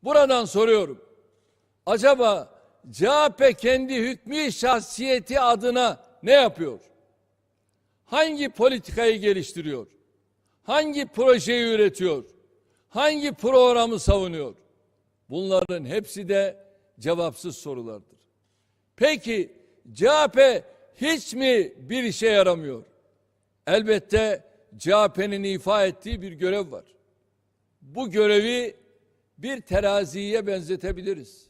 Buradan soruyorum. Acaba CHP kendi hükmü şahsiyeti adına ne yapıyor? Hangi politikayı geliştiriyor? Hangi projeyi üretiyor? Hangi programı savunuyor? Bunların hepsi de cevapsız sorulardır. Peki CHP hiç mi bir işe yaramıyor? Elbette CHP'nin ifa ettiği bir görev var. Bu görevi bir teraziye benzetebiliriz.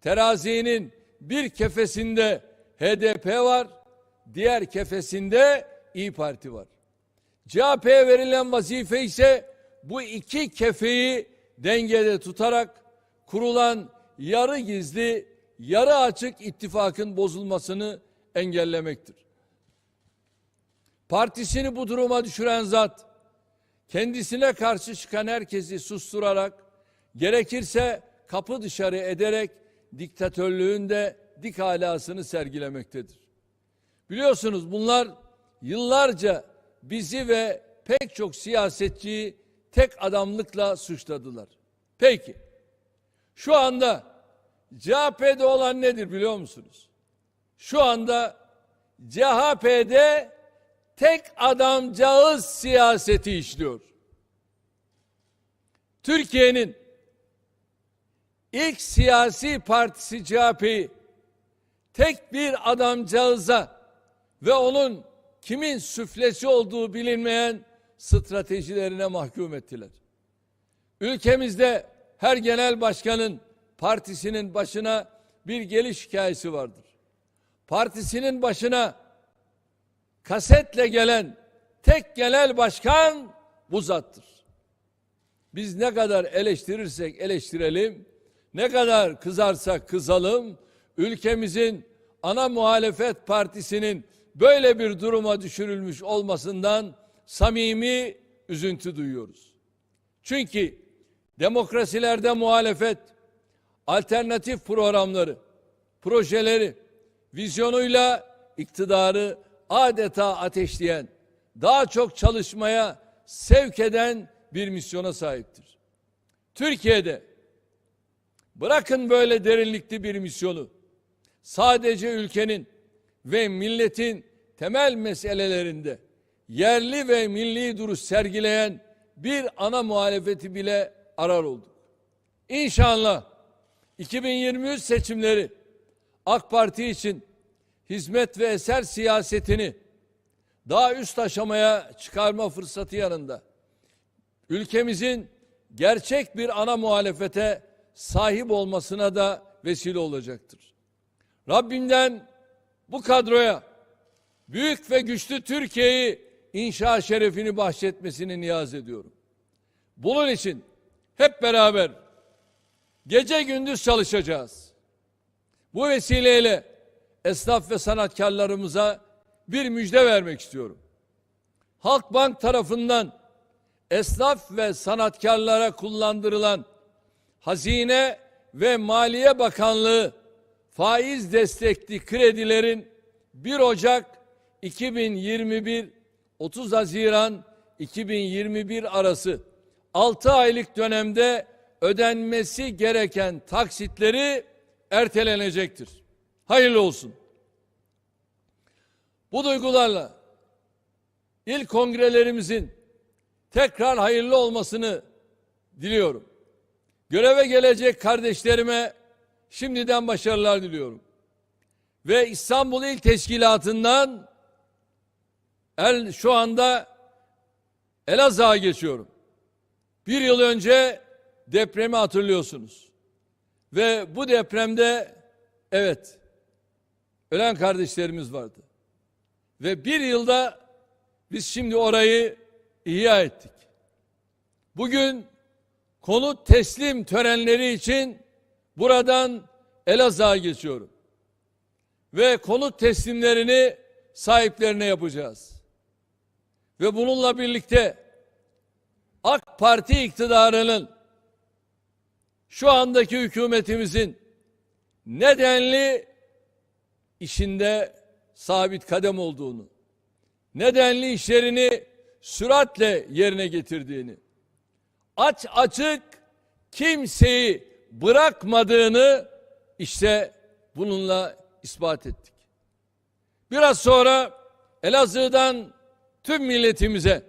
Terazinin bir kefesinde HDP var, diğer kefesinde İYİ Parti var. CHP'ye verilen vazife ise bu iki kefeyi dengede tutarak kurulan yarı gizli, yarı açık ittifakın bozulmasını engellemektir. Partisini bu duruma düşüren zat, kendisine karşı çıkan herkesi susturarak, gerekirse kapı dışarı ederek diktatörlüğün de dik alasını sergilemektedir. Biliyorsunuz bunlar yıllarca bizi ve pek çok siyasetçiyi tek adamlıkla suçladılar. Peki, şu anda CHP'de olan nedir biliyor musunuz? Şu anda CHP'de tek adamcağız siyaseti işliyor. Türkiye'nin ilk siyasi partisi CHP'yi tek bir adamcağıza ve onun kimin süflesi olduğu bilinmeyen stratejilerine mahkum ettiler. Ülkemizde her genel başkanın partisinin başına bir geliş hikayesi vardır. Partisinin başına kasetle gelen tek genel başkan bu zattır. Biz ne kadar eleştirirsek eleştirelim, ne kadar kızarsak kızalım, ülkemizin ana muhalefet partisinin böyle bir duruma düşürülmüş olmasından samimi üzüntü duyuyoruz. Çünkü demokrasilerde muhalefet, alternatif programları, projeleri, vizyonuyla iktidarı adeta ateşleyen, daha çok çalışmaya sevk eden bir misyona sahiptir. Türkiye'de bırakın böyle derinlikli bir misyonu, sadece ülkenin ve milletin temel meselelerinde yerli ve milli duruş sergileyen bir ana muhalefeti bile arar olduk. İnşallah 2023 seçimleri AK Parti için hizmet ve eser siyasetini daha üst aşamaya çıkarma fırsatı yanında ülkemizin gerçek bir ana muhalefete sahip olmasına da vesile olacaktır. Rabbimden bu kadroya büyük ve güçlü Türkiye'yi inşa şerefini bahşetmesini niyaz ediyorum. Bunun için hep beraber gece gündüz çalışacağız. Bu vesileyle esnaf ve sanatkarlarımıza bir müjde vermek istiyorum. Halkbank tarafından esnaf ve sanatkarlara kullandırılan Hazine ve Maliye Bakanlığı faiz destekli kredilerin 1 Ocak 2021 30 Haziran 2021 arası 6 aylık dönemde ödenmesi gereken taksitleri ertelenecektir. Hayırlı olsun. Bu duygularla ilk kongrelerimizin tekrar hayırlı olmasını diliyorum. Göreve gelecek kardeşlerime şimdiden başarılar diliyorum. Ve İstanbul İl Teşkilatı'ndan şu anda Elazığ'a geçiyorum. Bir yıl önce depremi hatırlıyorsunuz. Ve bu depremde evet ölen kardeşlerimiz vardı. Ve bir yılda biz şimdi orayı ihya ettik. Bugün konut teslim törenleri için buradan Elazığ'a geçiyorum. Ve konut teslimlerini sahiplerine yapacağız. Ve bununla birlikte AK Parti iktidarının şu andaki hükümetimizin nedenli işinde sabit kadem olduğunu, nedenli işlerini süratle yerine getirdiğini, açık kimseyi bırakmadığını işte bununla ispat ettik. Biraz sonra Elazığ'dan tüm milletimize,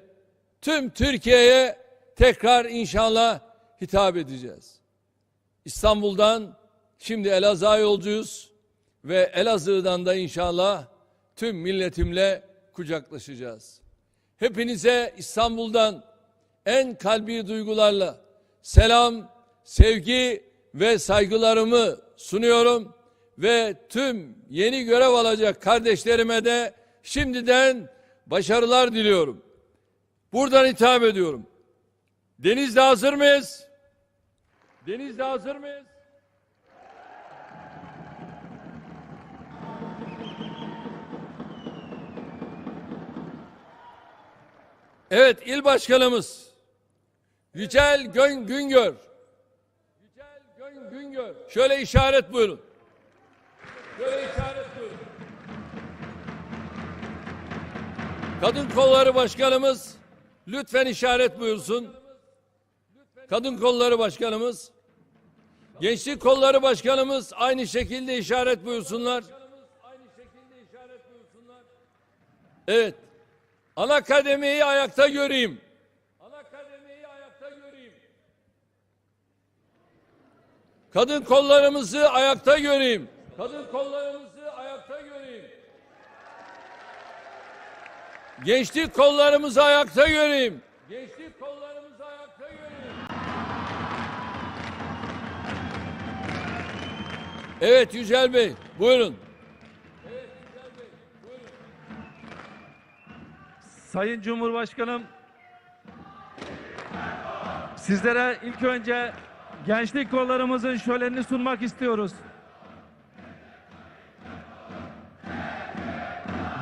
tüm Türkiye'ye tekrar inşallah hitap edeceğiz. İstanbul'dan şimdi Elazığ'a yolcuyuz ve Elazığ'dan da inşallah tüm milletimle kucaklaşacağız. Hepinize İstanbul'dan en kalbi duygularla selam, sevgi ve saygılarımı sunuyorum ve tüm yeni görev alacak kardeşlerime de şimdiden başarılar diliyorum. Buradan hitap ediyorum. Denizde hazır mıyız? Denizde hazır mıyız? Evet, il başkanımız Yücel Güngör. Yücel Güngör. Şöyle işaret buyurun. Şöyle işaret buyurun. Kadın Kolları Başkanımız lütfen işaret buyursun. Kadın Kolları Başkanımız. Gençlik Kolları Başkanımız aynı şekilde işaret buyursunlar. Evet. Ana kademeyi ayakta göreyim. Ana kademeyi ayakta göreyim. Kadın kollarımızı ayakta göreyim. Kadın kollarımızı ayakta göreyim. Gençlik kollarımızı ayakta göreyim. Gençlik kollarımızı ayakta göreyim. Evet Yücel Bey, buyurun. Evet Yücel Bey, buyurun. Sayın Cumhurbaşkanım, sizlere ilk önce gençlik kollarımızın şölenini sunmak istiyoruz.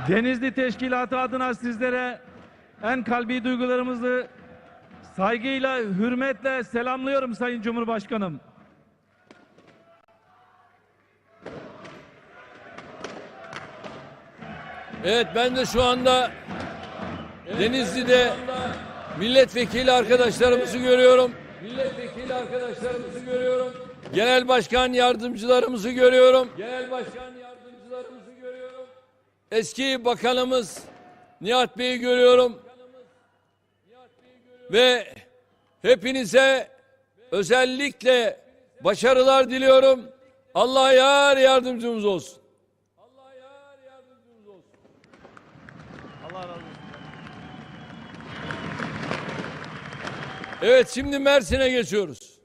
Denizli Teşkilatı adına sizlere en kalbi duygularımızı saygıyla, hürmetle selamlıyorum Sayın Cumhurbaşkanım. Evet, ben de şu anda Denizli'de milletvekili arkadaşlarımızı görüyorum. Milletvekili arkadaşlarımızı görüyorum. Genel başkan yardımcılarımızı görüyorum. Genel başkan yardımcılarımızı görüyorum. Eski bakanımız Nihat Bey'i görüyorum. Ve hepinize özellikle başarılar diliyorum. Allah yar yardımcımız olsun. Allah yar yardımcımız olsun. Allah razı olsun. Evet, şimdi Mersin'e geçiyoruz.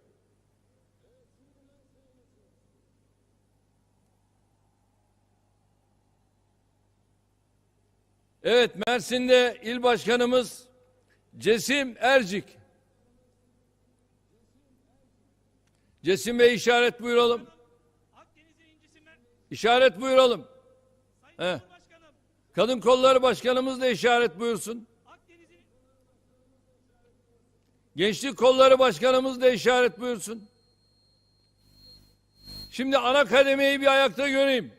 Evet, Mersin'de il başkanımız Cesim Ercik. Cesim Bey işaret buyuralım. İşaret buyuralım. Kadın Kolları Başkanımız da işaret buyursun. Gençlik Kolları Başkanımız da işaret buyursun. Şimdi ana kademeyi bir ayakta göreyim.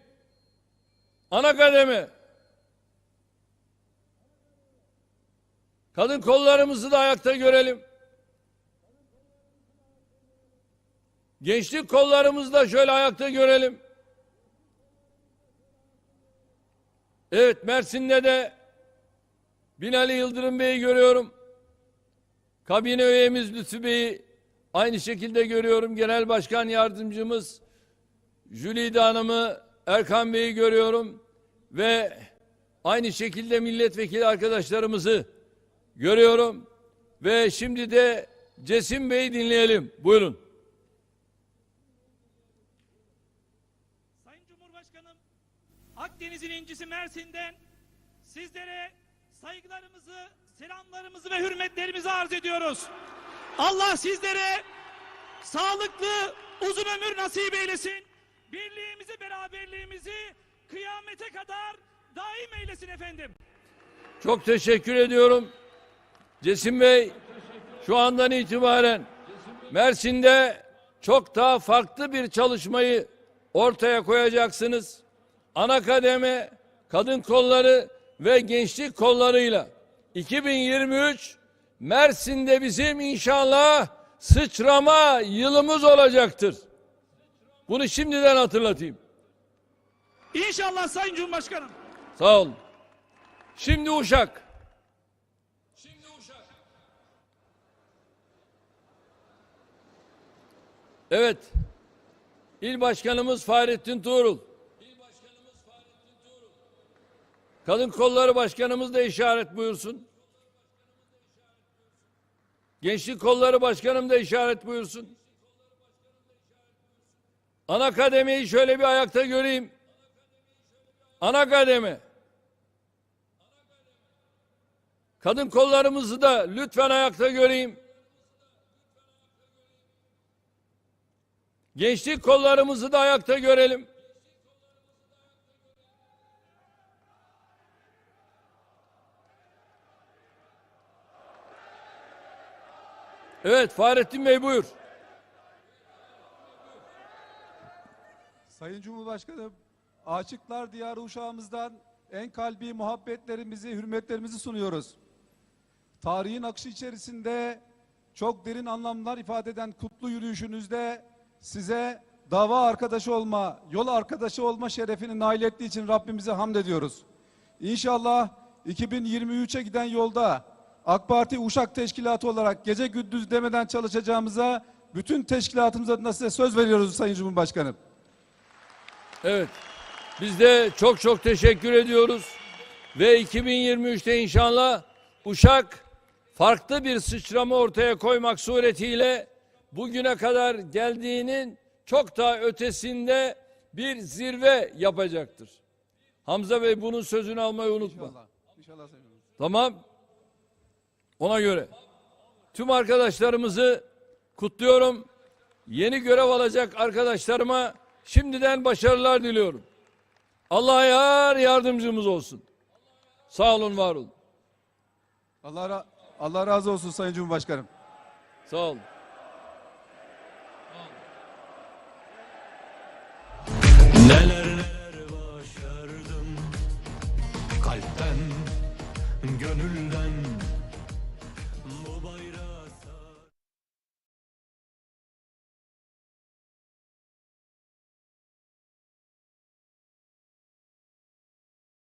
Ana kademe. Kadın kollarımızı da ayakta görelim. Gençlik kollarımızı da şöyle ayakta görelim. Evet, Mersin'de de Binali Yıldırım Bey'i görüyorum. Kabine üyemiz Lütfü Bey'i aynı şekilde görüyorum. Genel Başkan Yardımcımız Jülide Hanım'ı, Erkan Bey'i görüyorum. Ve aynı şekilde milletvekili arkadaşlarımızı görüyorum. Ve şimdi de Cesim Bey'i dinleyelim. Buyurun. Sayın Cumhurbaşkanım, Akdeniz'in incisi Mersin'den sizlere saygılarımızı, selamlarımızı ve hürmetlerimizi arz ediyoruz. Allah sizlere sağlıklı, uzun ömür nasip eylesin. Birliğimizi, beraberliğimizi kıyamete kadar daim eylesin efendim. Çok teşekkür ediyorum. Cesim Bey, şu andan itibaren Mersin'de çok daha farklı bir çalışmayı ortaya koyacaksınız. Ana kademe, kadın kolları ve gençlik kollarıyla 2023 Mersin'de bizim inşallah sıçrama yılımız olacaktır. Bunu şimdiden hatırlatayım. İnşallah Sayın Cumhurbaşkanım. Sağ olun. Şimdi Uşak. Evet. İl Başkanımız Fahrettin Tuğrul. Kadın Kolları Başkanımız da işaret buyursun. Gençlik Kolları Başkanım da işaret buyursun. Ana kademeyi şöyle bir ayakta göreyim. Ana kademe. Kadın kollarımızı da lütfen ayakta göreyim. Gençlik kollarımızı da ayakta görelim. Evet, Fahrettin Bey buyur. Sayın Cumhurbaşkanım, Aşıklar Diyarı Uşağımızdan en kalbi muhabbetlerimizi, hürmetlerimizi sunuyoruz. Tarihin akışı içerisinde çok derin anlamlar ifade eden kutlu yürüyüşünüzde size dava arkadaşı olma, yol arkadaşı olma şerefini nail ettiği için Rabbimize hamd ediyoruz. İnşallah 2023'e giden yolda AK Parti Uşak Teşkilatı olarak gece gündüz demeden çalışacağımıza bütün teşkilatımız adına size söz veriyoruz Sayın Cumhurbaşkanım. Evet. Biz de çok çok teşekkür ediyoruz. Ve 2023'te inşallah Uşak farklı bir sıçrama ortaya koymak suretiyle bugüne kadar geldiğinin çok daha ötesinde bir zirve yapacaktır. Hamza Bey bunun sözünü almayı unutma. İnşallah. İnşallah Sayın Cumhurbaşkanım. Tamam. Ona göre. Tüm arkadaşlarımızı kutluyorum. Yeni görev alacak arkadaşlarıma şimdiden başarılar diliyorum. Allah yardımcımız olsun. Sağ olun, var olun. Allah razı olsun Sayın Cumhurbaşkanım. Sağ olun. Neler